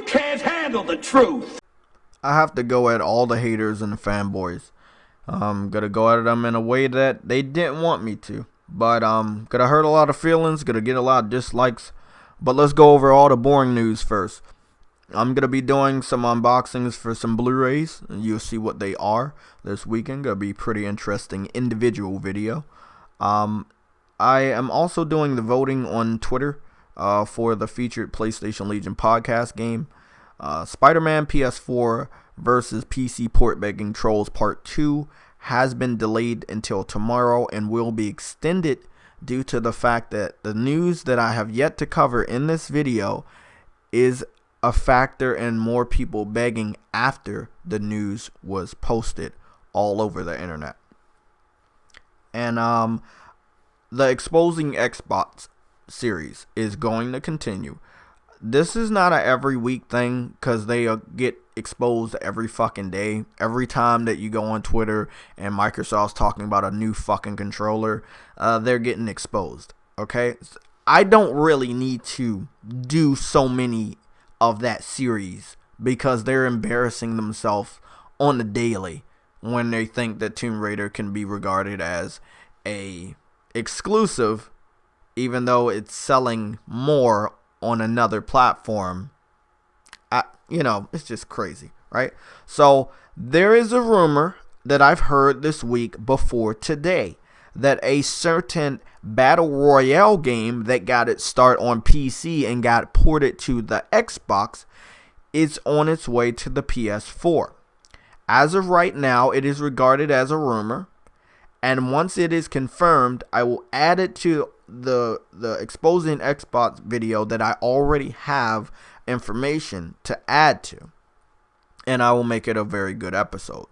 can't handle the truth. I have to go at all the haters and the fanboys. I'm gonna go at them in a way that they didn't want me to. But gonna hurt a lot of feelings, gonna get a lot of dislikes. But let's go over all the boring news first. I'm gonna be doing some unboxings for some Blu-rays, and you'll see what they are this weekend. Gonna be pretty interesting individual video. I am also doing the voting on Twitter for the featured PlayStation Legion podcast game. Spider-Man PS4 versus PC Port Begging Trolls Part 2 has been delayed until tomorrow and will be extended due to the fact that the news that I have yet to cover in this video is a factor in more people begging after the news was posted all over the internet. And the Exposing Xbox series is going to continue. This is not a every week thing, because they get exposed every fucking day. Every time that you go on Twitter and Microsoft's talking about a new fucking controller, they're getting exposed. Okay, I don't really need to do so many of that series because they're embarrassing themselves on the daily when they think that Tomb Raider can be regarded as a exclusive, even though it's selling more on another platform. It's just crazy, right? So there is a rumor that I've heard this week before today that a certain battle royale game that got its start on PC and got ported to the Xbox is on its way to the PS4. As of right now, it is regarded as a rumor, and once it is confirmed, I will add it to the Exposing Xbox video that I already have information to add to, and I will make it a very good episode.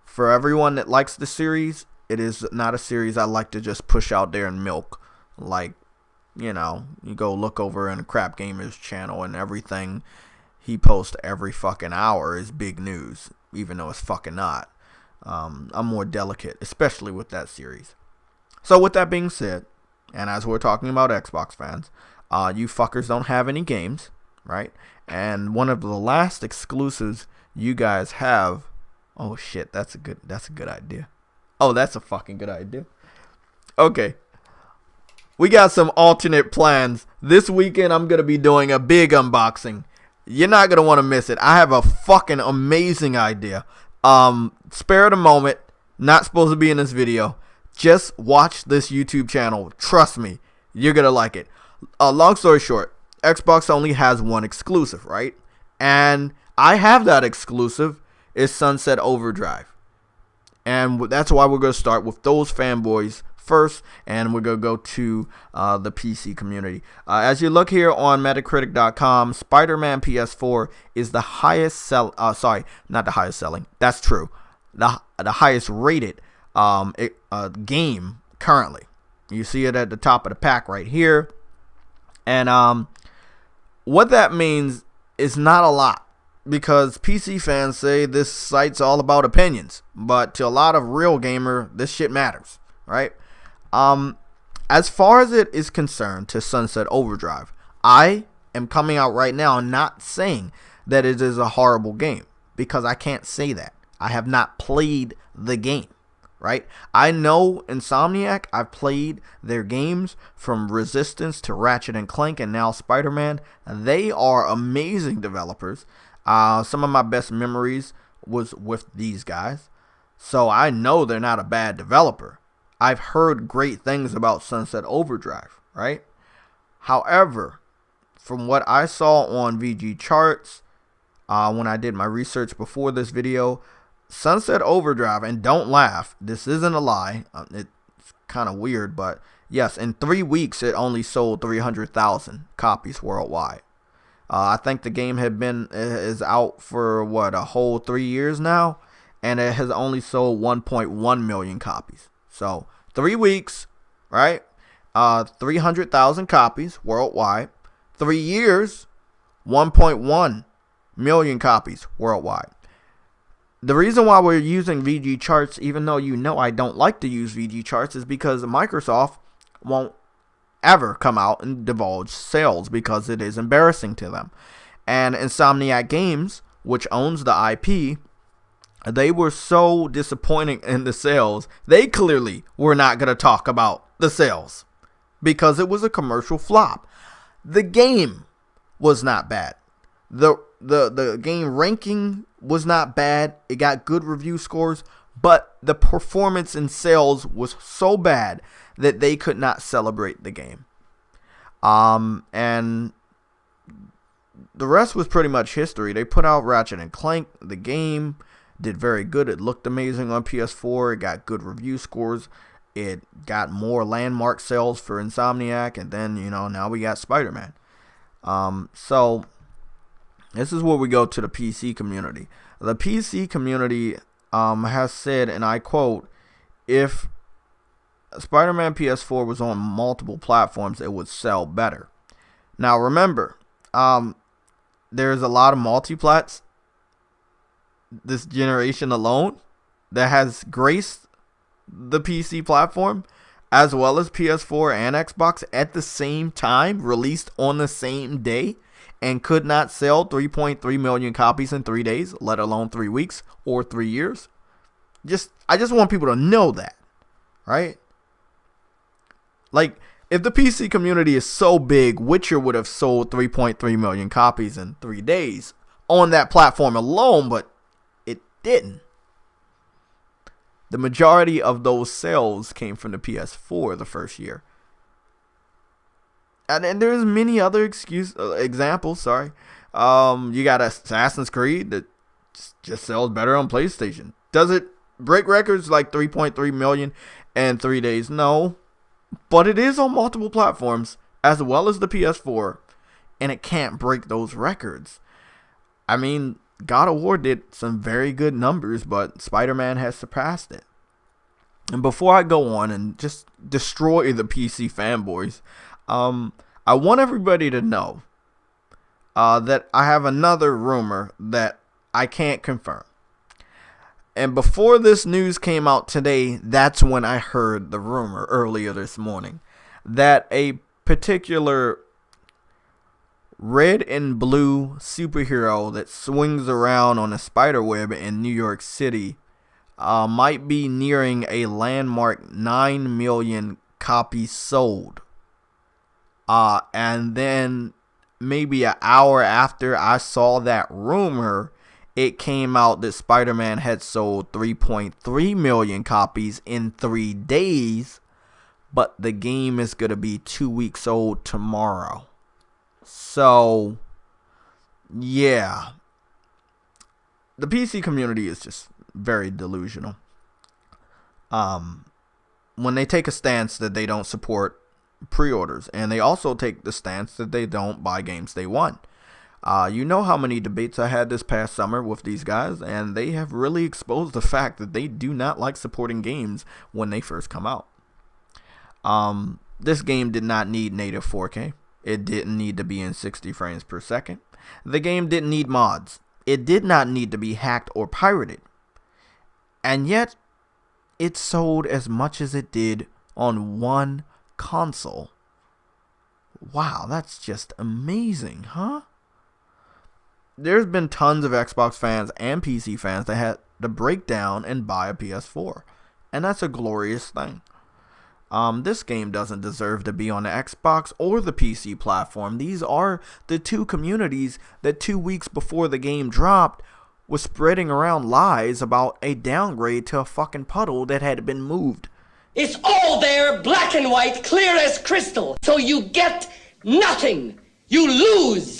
For everyone that likes the series, it is not a series I like to just push out there and milk. Like, you go look over in Crap Gamer's channel and everything he posts every fucking hour is big news, even though it's fucking not. I'm more delicate, especially with that series. So with that being said, and as we're talking about Xbox fans, you fuckers don't have any games, right? And one of the last exclusives you guys have, oh shit, that's a good idea. Oh, that's a fucking good idea. Okay. We got some alternate plans. This weekend I'm going to be doing a big unboxing. You're not going to want to miss it. I have a fucking amazing idea. Spare the moment. Not supposed to be in this video. Just watch this YouTube channel. Trust me. You're going to like it. Long story short, Xbox only has one exclusive, right? And I have that exclusive. It's Sunset Overdrive. And that's why we're going to start with those fanboys first, and we're going to go to the PC community. As you look here on Metacritic.com, Spider-Man PS4 is the highest not the highest selling. That's true. The highest rated game currently. You see it at the top of the pack right here. And what that means is not a lot, because PC fans say this site's all about opinions, but to a lot of real gamer, this shit matters, right? As far as it is concerned to Sunset Overdrive, I am coming out right now not saying that it is a horrible game, because I can't say that. I have not played the game, right? I know Insomniac. I've played their games from Resistance to Ratchet and Clank and now Spider-Man. They are amazing developers. Some of my best memories was with these guys. So I know they're not a bad developer. I've heard great things about Sunset Overdrive, right? However, from what I saw on VG Charts, when I did my research before this video, Sunset Overdrive, and don't laugh, this isn't a lie. It's kind of weird, but yes, in 3 weeks, it only sold 300,000 copies worldwide. I think the game is out for a whole 3 years now, and it has only sold 1.1 million copies. So 3 weeks, right? 300,000 copies worldwide. 3 years, 1.1 million copies worldwide. The reason why we're using VG Charts, even though I don't like to use VG Charts, is because Microsoft won't ever come out and divulge sales because it is embarrassing to them. And Insomniac Games, which owns the IP, they were so disappointing in the sales. They clearly were not going to talk about the sales because it was a commercial flop. The game was not bad. The game ranking was not bad. It got good review scores, but the performance in sales was so bad that they could not celebrate the game. And the rest was pretty much history. They put out Ratchet and Clank. The game did very good. It looked amazing on PS4. It got good review scores. It got more landmark sales for Insomniac. And then, now we got Spider-Man. So this is where we go to the PC community. The PC community has said, and I quote, if Spider-Man PS4 was on multiple platforms, it would sell better. Now remember, there's a lot of multiplats this generation alone that has graced the PC platform, as well as PS4 and Xbox at the same time, released on the same day, and could not sell 3.3 million copies in 3 days, let alone 3 weeks or 3 years. I just want people to know that, right? Like, if the PC community is so big, Witcher would have sold 3.3 million copies in 3 days on that platform alone, but it didn't. The majority of those sales came from the PS4 the first year. And there's many other examples, sorry. You got Assassin's Creed that just sells better on PlayStation. Does it break records like 3.3 million in 3 days? No. But it is on multiple platforms, as well as the PS4, and it can't break those records. I mean, God of War did some very good numbers, but Spider-Man has surpassed it. And before I go on and just destroy the PC fanboys, I want everybody to know that I have another rumor that I can't confirm. And before this news came out today, that's when I heard the rumor earlier this morning that a particular red and blue superhero that swings around on a spider web in New York City might be nearing a landmark 9 million copies sold. And then maybe an hour after I saw that rumor, it came out that Spider-Man had sold 3.3 million copies in 3 days, but the game is going to be 2 weeks old tomorrow. So, yeah. The PC community is just very delusional. When they take a stance that they don't support pre-orders, and they also take the stance that they don't buy games day one. You know how many debates I had this past summer with these guys, and they have really exposed the fact that they do not like supporting games when they first come out. This game did not need native 4K. It didn't need to be in 60 frames per second. The game didn't need mods. It did not need to be hacked or pirated. And yet, it sold as much as it did on one console. Wow, that's just amazing, huh? There's been tons of Xbox fans and PC fans that had to break down and buy a PS4. And that's a glorious thing. This game doesn't deserve to be on the Xbox or the PC platform. These are the two communities that 2 weeks before the game dropped was spreading around lies about a downgrade to a fucking puddle that had been moved. It's all there, black and white, clear as crystal. So you get nothing. You lose.